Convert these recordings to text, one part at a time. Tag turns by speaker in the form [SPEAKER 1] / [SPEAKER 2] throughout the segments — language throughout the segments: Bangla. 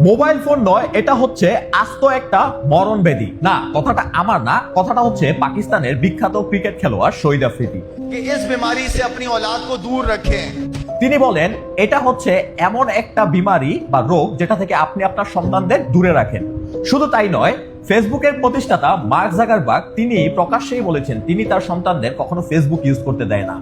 [SPEAKER 1] মোবাইল ফোন নয়, এটা হচ্ছে আস্ত একটা মরণ ব্যাধি। না, কথাটা আমার না, কথাটা হচ্ছে পাকিস্তানের বিখ্যাত ক্রিকেট খেলোয়াড় শহীদ আফ্রিদি।
[SPEAKER 2] इस बीमारी से अपनी औलाद को दूर रखें।
[SPEAKER 1] তিনি বলেন এটা হচ্ছে এমন একটা বিমারি বা রোগ যেটা থেকে আপনি আপনার সন্তানদের দূরে রাখেন। শুধু তাই নয়, ফেসবুকের প্রতিষ্ঠাতা মার্ক জাকারবার্গ তিনি প্রকাশ্যেই বলেছেন তিনি তার সন্তানদের কখনো ফেসবুক ইউজ করতে দেয় না।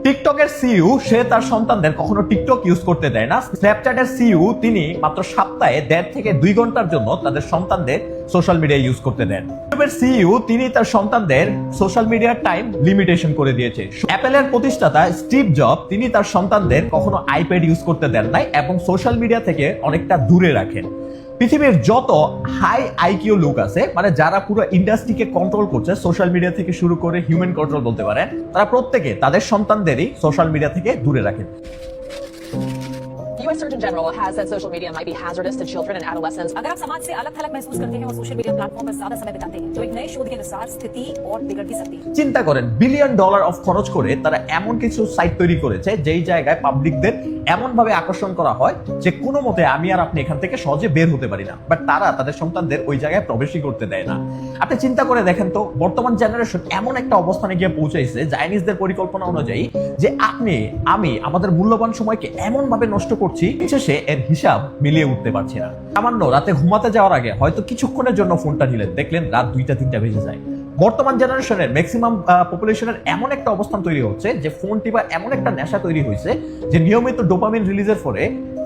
[SPEAKER 1] টিকটকের সিইও সে তার সন্তানদের কখনো টিকটক ইউজ করতে দেয় না। স্ন্যাপচ্যাটের সিইও তিনি মাত্র সপ্তাহে 1.5 থেকে 2 ঘন্টার জন্য তাদের সন্তানদের সোশ্যাল মিডিয়া ইউজ করতে দেন। ইউটিউবের সিইও তিনি তার সন্তানদের সোশ্যাল মিডিয়ার টাইম লিমিটেশন করে দিয়েছে। অ্যাপেলের প্রতিষ্ঠাতা স্টিভ জব তিনি তার সন্তানদের কখনো আইপ্যাড ইউজ করতে দেন নাই এবং সোশ্যাল মিডিয়া থেকে অনেকটা দূরে রাখেন। পৃথিবীর যত হাই আইকিউ লোক আছে, মানে যারা পুরো ইন্ডাস্ট্রিকে কন্ট্রোল করছে, সোশ্যাল মিডিয়া থেকে শুরু করে হিউম্যান কন্ট্রোল বলতে পারেন, তারা প্রত্যেকে তাদের সন্তানদেরই সোশ্যাল মিডিয়া থেকে দূরে রাখেন।
[SPEAKER 3] The US Surgeon General has said social media might be hazardous to children and adolescents.
[SPEAKER 4] अगर आप समाज से अलग थलग महसूस करते हैं और सोशल मीडिया प्लेटफॉर्म पर ज्यादा समय बिताते हैं तो एक नए शोध के अनुसार स्थिति और बिगड़ भी सकती है।
[SPEAKER 1] চিন্তা করেন, $বিলিয়ন অফ খরচ করে তারা এমন কিছু সাইট তৈরি করেছে যেই জায়গায় পাবলিকদের এমন ভাবে আকর্ষণ করা হয় যে কোনো মতে আমি আর আপনি এখান থেকে সহজে বের হতে পারি না, বাট তারা তাদের সন্তানদের ওই জায়গায় প্রবেশই করতে দেয় না। আপনি চিন্তা করে দেখেন তো, বর্তমান জেনারেশন এমন একটা অবস্থানে গিয়ে পৌঁছাইছে চাইনিজদের পরিকল্পনা অনুযায়ী যে আপনি আমি আমাদের মূল্যবান সময়কে এমন ভাবে নষ্ট করছি, শেষে এর হিসাব মিলিয়ে উঠতে পারছি না। সামান্য রাতে ঘুমাতে যাওয়ার আগে হয়তো কিছুক্ষণের জন্য ফোনটা নিলেন, দেখলেন রাত 2টা-3টা বেজে যায়। বর্তমান জেনারেশনের ম্যাক্সিমাম পপুলেশনের এমন একটা অবস্থান তৈরি হচ্ছে যে ফোন টিপা এমন একটা নেশা তৈরি হয়েছে যে নিয়মিত ডোপামিন রিলিজের পরে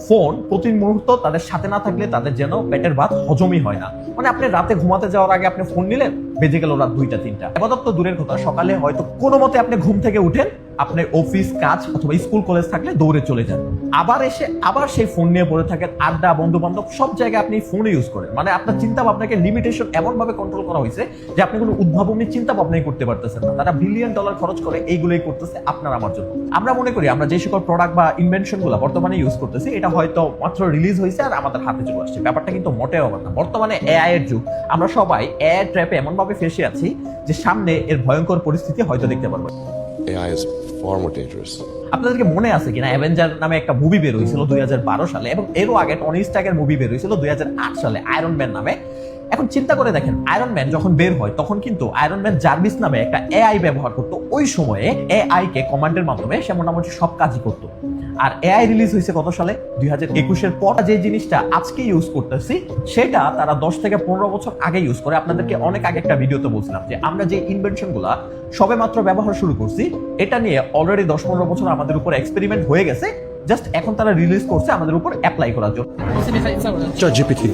[SPEAKER 1] ফোন প্রতি মুহূর্ত তাদের সাথে না থাকলে তাদের যেন পেটের ভাত হজমই হয় না। মানে আপনি রাতে ঘুমাতে যাওয়ার আগে আপনি ফোন নিলেন, বেজে গেল রাত 2টা-3টা। আপাতত তো দূরের কথা, সকালে হয়তো কোনো মতে আপনি ঘুম থেকে উঠেন, আপনার অফিস কাজ অথবা স্কুল কলেজ থাকলে দৌড়ে চলে যান, আবার এসে আবার সেই ফোন নিয়ে পড়ে থাকেন, আড্ডা বন্ধু বান্ধব সব জায়গায় আপনি ফোন ইউজ করেন। মানে আপনার চিন্তা ভাবনাকে লিমিটেশন এমন ভাবে কন্ট্রোল করা হয়েছে যে আপনি কোনো উদ্ভাবনী চিন্তা ভাবনাই করতে পারতেছেন না। তারা $বিলিয়ন খরচ করে এইগুলোই করতেছে আপনার আমার জন্য। আমরা মনে করি আমরা যে সকল প্রোডাক্ট বা ইনভেনশন গুলো বর্তমানে ইউজ করতেছি এটা হয়তো মাত্র রিলিজ হয়েছে আর আমাদের হাতে চলে আসছে, ব্যাপারটা কিন্তু মোটেও না। বর্তমানে এআই এর যুগ, আমরা সবাই এআই ট্র্যাপে এমন ভাবে ফেসে আছি যে সামনে এর ভয়ঙ্কর পরিস্থিতি হয়তো দেখতে পারবো।
[SPEAKER 5] AI is far more dangerous.
[SPEAKER 1] আপনাদেরকে মনে আছে কিনা অ্যাভেঞ্জার নামে একটা মুভি বের হয়েছিল 2012 সালে, এবং এরও আগে টনি স্টার্কের মুভি বের হয়েছিল 2008 সালে আয়রন ম্যান নামে। এখন চিন্তা করে দেখেন, আয়রন ম্যান যখন বের হয় তখন কিন্তু আয়রন ম্যান জার্ভিস নামে একটা এআই ব্যবহার করতো। ওই সময়ে এআই কে কমান্ডের মাধ্যমে সে মোটামুটি সব কাজই করতো। আর এআই রিলিজ হয়েছে কত সালে? 2021-এর পর। যে জিনিসটা আজকে ইউজ করতেছি সেটা তারা 10 থেকে 15 বছর আগে ইউজ করে। আপনাদেরকে অনেক আগে একটা ভিডিওতে বলছিলাম যে আমরা যে ইনভেনশন গুলা সবে মাত্র ব্যবহার শুরু করছি, এটা নিয়ে অলরেডি 10-15 বছর আমাদের উপর এক্সপেরিমেন্ট হয়ে গেছে, জাস্ট এখন তারা রিলিজ করছে আমাদের উপর অ্যাপ্লাই করার জন্য।
[SPEAKER 5] ChatGPT.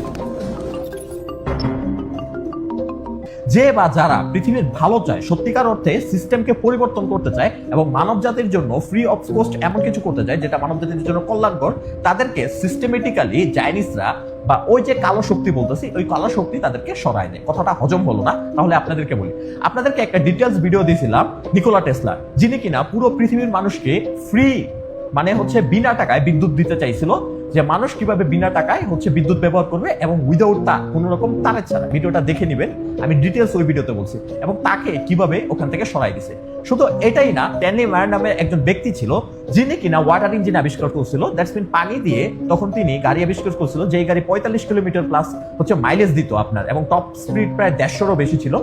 [SPEAKER 1] যে বা যারা পৃথিবীর ভালো চায়, সত্যিকার অর্থে সিস্টেমকে পরিবর্তন করতে চায় এবং মানব জাতির জন্য ফ্রি অফ কস্ট এমন কিছু করতে চায় যেটা মানব জাতির জন্য কল্যাণকর, তাদেরকে সিস্টেমেটিক্যালি চাইনিজরা বা ওই যে কালো শক্তি বলতেছি, ওই কালো শক্তি তাদেরকে সরায় দেয়। কথাটা হজম হলো না, তাহলে আপনাদেরকে বলি। আপনাদেরকে একটা ডিটেলস ভিডিও দিয়েছিলাম নিকোলা টেসলা, যিনি কিনা পুরো পৃথিবীর মানুষকে ফ্রি মানে হচ্ছে বিনা টাকায় বিদ্যুৎ দিতে চাইছিল, যে মানুষ কিভাবে বিনা টাকায় হচ্ছে বিদ্যুৎ ব্যবহার করবে এবং উইদাউট তার কোনো রকম তারের ছাড়া। ভিডিওটা দেখে নেবেন, আমি ডিটেলস ওই ভিডিওতে বলছি, এবং তাকে কিভাবে ওখান থেকে সরাই দিছে। শুধু এটাই না, স্ট্যানলি মায়ার নামে একজন ব্যক্তি ছিল যিনি কিনা ওয়াটার ইঞ্জিন আবিষ্কার করছিল, দ্যাটস মিন পানি দিয়ে তখন তিনি গাড়ি আবিষ্কার করছিল, যেই গাড়ি 45 কিলোমিটার প্লাস হচ্ছে মাইলেজ দিত আপনার, এবং টপ স্পিড প্রায় 150-এরও বেশি ছিল।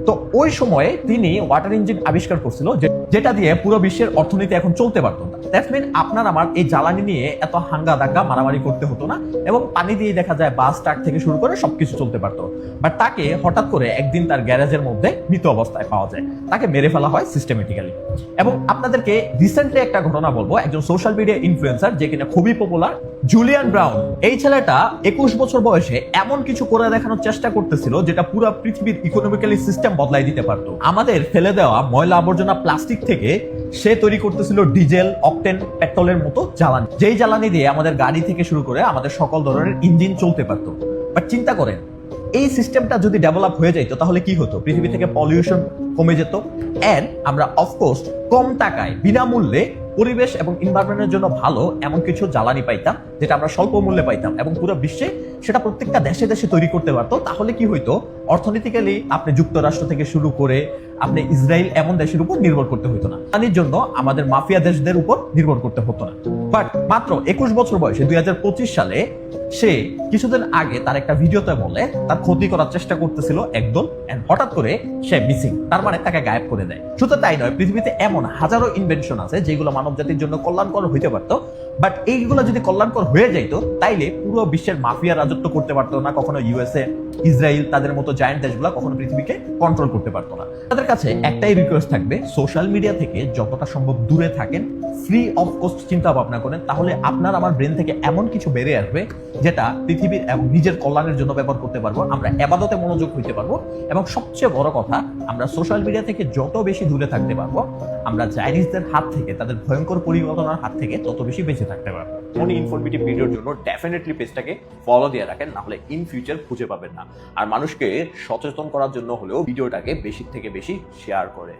[SPEAKER 1] তো ওই সময়ে তিনি ওয়াটার ইঞ্জিন আবিষ্কার করছিল যেটা দিয়ে পুরো বিশ্বের অর্থনীতি এখন চলতে পারতো না। দ্যাটস মিন আপনার আমার এই জ্বালানি নিয়ে এত হাঙ্গা দাঙ্গা মারামারি করতে হতো না, এবং পানি দিয়ে দেখা যায় বাস ট্রাক থেকে শুরু করে সবকিছু চলতে পারতো। বাট তাকে হঠাৎ করে একদিন তার গ্যারেজের মধ্যে মৃত অবস্থায় পাওয়া যায়, তাকে মেরে ফেলা হয় সিস্টেমেটিক্যালি। এবং আপনাদেরকে রিসেন্টলি একটা ঘটনা বলবো, একজন সোশ্যাল মিডিয়া ইনফ্লুয়েন্সার যে কিনা খুবই পপুলার, জুলিয়ান ব্রাউন। এই ছেলেটা 21 বছর বয়সে এমন কিছু করে দেখানোর চেষ্টা করতেছিল যেটা পুরো পৃথিবীর ইকোনমিক্যালি সিস্টেম বদলাই দিতে পারতো। আমাদের ফেলে দেওয়া ময়লা আবর্জনা প্লাস্টিক থেকে সে তৈরি করতেছিল ডিজেল, অকটেন, পেট্রোলের মতো জ্বালানি, যেই জ্বালানি দিয়ে আমাদের গাড়ি থেকে শুরু করে আমাদের সকল ধরনের ইঞ্জিন চলতে পারতো। বাট চিন্তা করেন, এই সিস্টেমটা যদি ডেভেলপ হয়ে যেত তাহলে কি হতো? পৃথিবী থেকে পলিউশন কমে যেত, এন্ড আমরা অফকোর্স কম টাকায় বিনামূল্যে পরিবেশ এবং এনভায়রনমেন্টের জন্য ভালো এমন কিছু জ্বালানি পাইতাম যেটা আমরা স্বল্প মূল্যে পাইতাম, এবং পুরো বিশ্বে সেটা প্রত্যেকটা দেশে দেশে তৈরি করতে পারতো। তাহলে কি হইতো? অর্থনীতিক্যালি আপনি যুক্তরাষ্ট্র থেকে শুরু করে আপনি ইসরায়েল এমন দেশের উপর নির্ভর করতে হতো না, তার জন্য আমাদের মাফিয়া দেশদের উপর নির্ভর করতে হতো না। বাট মাত্র 21 বছর বয়সে 2025 সালে সে কিছুদিন আগে তার একটা ভিডিওতে বলে তার ক্ষতি করার চেষ্টা করতেছিল একদল, এন্ড হঠাৎ করে সে মিসিং, তার মানে তাকে গায়েব করে দেয়। শুধু তাই নয়, পৃথিবীতে এমন হাজারো ইনভেনশন আছে যেগুলো মানব জাতির জন্য কল্যাণকর হইতে পারতো, বাট এইগুলো যদি কল্যাণকর হয়ে যাইতো তাইলে পুরো বিশ্বের মাফিয়া রাজত্ব করতে পারতো না, কখনো ইউএসএ, ইসরায়েল তাদের মতো জায়ান্ট দেশগুলো কখনো পৃথিবীকে কন্ট্রোল করতে পারতো না। তাদের কাছে একটাই রিকোয়েস্ট থাকবে, সোশ্যাল মিডিয়া থেকে যতটা সম্ভব দূরে থাকেন, ফ্রি অফ কস্ট চিন্তা ভাবনা করেন, তাহলে আপনার আমার ব্রেন থেকে এমন কিছু বেড়ে আসবে যেটা পৃথিবীর এবং নিজের কল্যাণের জন্য ব্যবহার করতে পারবো, আমরা ইবাদতে মনোযোগ হইতে পারবো, এবং সবচেয়ে বড় কথা, আমরা সোশ্যাল মিডিয়া থেকে যত বেশি দূরে থাকতে পারবো, আমরা চাইনিজদের হাত থেকে, তাদের ভয়ঙ্কর পরিকল্পনার হাত থেকে তত বেশি বেঁচে থাকতে পারবো। উনি ইনফরমেটিভ ভিডিওর জন্য ডেফিনেটলি পেজটাকে ফলো দিয়ে রাখেন, না হলে ইন ফিউচার খুঁজে পাবেন না। আর মানুষকে সচেতন করার জন্য হলেও ভিডিওটাকে বেশি থেকে বেশি শেয়ার করে।